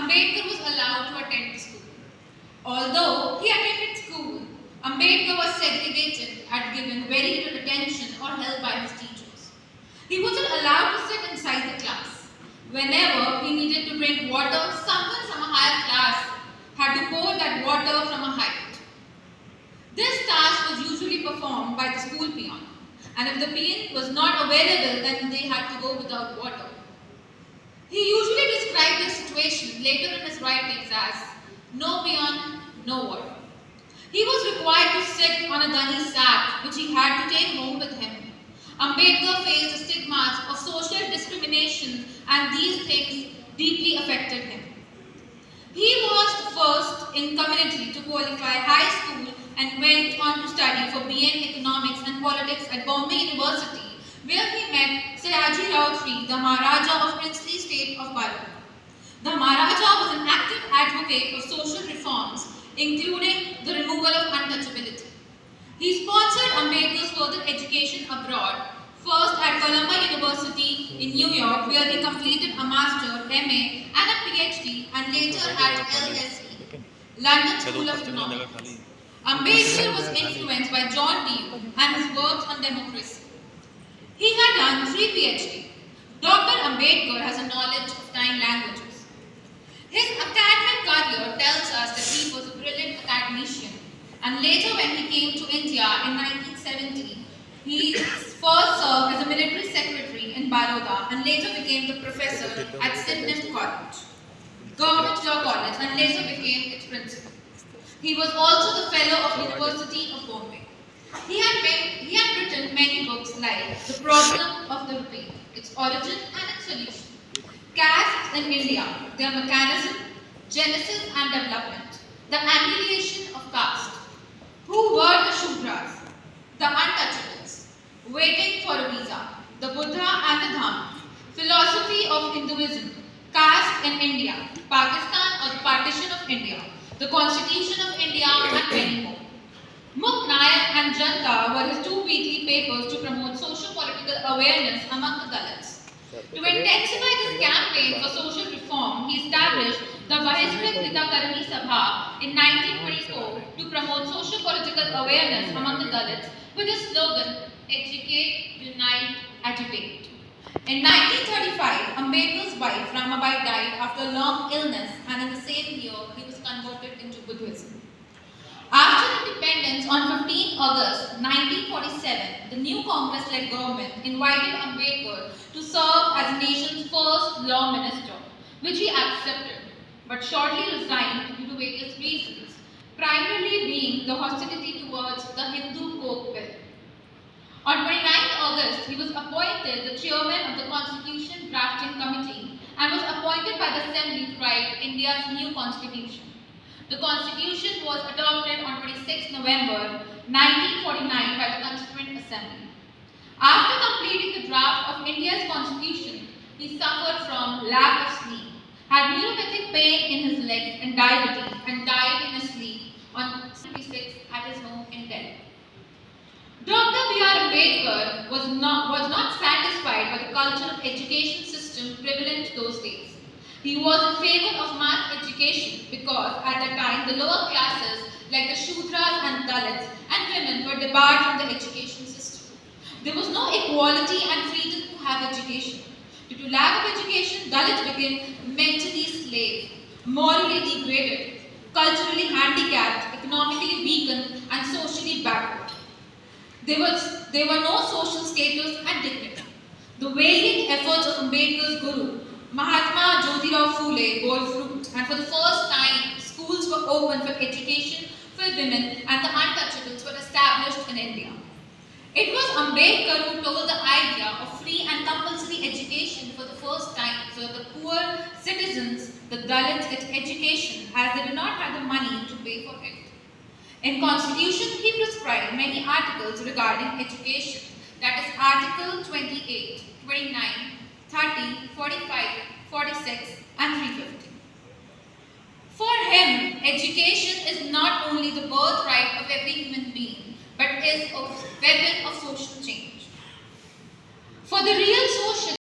Ambedkar was allowed to attend the school. Although he attended school, Ambedkar was segregated and given very little attention or help by his teachers. He wasn't allowed to sit inside the class. Whenever he needed to drink water, someone from a higher class had to pour that water from a height. This task was usually performed by the school peon, and if the peon was not available, then they had to go without water. He usually described this situation later in his writings as no peon, no water. He was required to sit on a gunny sack which he had to take home with him. Ambedkar faced the stigmas of social discrimination, and these things deeply affected him. He was the first in community to qualify high school and went on to study for BA Economics and Politics at Bombay University, where he met Sayaji Rao III, the Maharaja of Princely State of Baroda. The Maharaja was an active advocate of social reforms, including the removal of untouchability. He sponsored Ambedkar's further education abroad, first at Columbia University in New York, where he completed a Master, MA and a PhD, and later at LSE, London School of Economics. Ambedkar was influenced by John Dewey and his works on democracy. He had done 3 PhD. Dr. Ambedkar has a knowledge of 9 languages. His academic career tells us that he was a brilliant academician, and later when he came to India in 1970, he first served as a military secretary in Baroda and later became the professor at Sidney College, Government Law College, and later became its principal. He was also the fellow of University of Bombay. He had written many books like The Problem of the Rupee, Its Origin and Its Solution, Castes in India, Their Mechanism, Genesis and Development, The Annihilation of Caste, Who Were the Shudras, The Untouchables, Waiting for a Visa, The Buddha and the Dhamma, Philosophy of Hinduism, Caste in India, Pakistan or the Partition of India, The Constitution of India and many more. Mukh Nayak and Janta were his 2 weekly papers to promote socio-political awareness among the Dalits. To intensify this campaign for social reform, he established the Vahishkrit Hitakarani Sabha in 1924 to promote socio-political awareness among the Dalits with the slogan, Educate, Unite, Agitate. In 1935, Ambedkar's wife Ramabai died after a long illness, and in the same year, he was converted into Buddhism. After independence on 15 August 1947, the new Congress-led government invited Ambedkar to serve as the nation's first law minister, which he accepted, but shortly resigned due to various reasons, primarily being the hostility towards the Hindu Code Bill. On 29 August, he was appointed the chairman of the Constitution Drafting Committee and was appointed by the Assembly to write India's new constitution. The constitution was adopted on 26 November 1949 by the Constituent Assembly. After completing the draft of India's constitution, he suffered from lack of sleep, had neuropathic pain in his legs and diabetes, and died in his sleep on 26 at his home in Delhi. Dr. B.R. Ambedkar was not satisfied by the culture of education system prevalent those days. He was in favor of mass education because at that time the lower classes like the Shudras and Dalits and women were debarred from the education system. There was no equality and freedom to have education. Due to lack of education, Dalits became mentally slave, morally degraded, culturally handicapped, economically weakened and socially backward. There were no social status and dignity. The valiant efforts of Ambedkar's guru, Mahatma Jyotirao Phule, bore fruit, and for the first time, schools were opened for education for women and the untouchables were established in India. It was Ambedkar who told the idea of free and compulsory education for the first time so that the poor citizens, the Dalits, get education as they did not have the money to pay for it. In Constitution, he prescribed many articles regarding education, that is Article 28, 29, 30, 45, 46 and 350. For him, education is not only the birthright of every human being, but is a weapon of social change. For the real social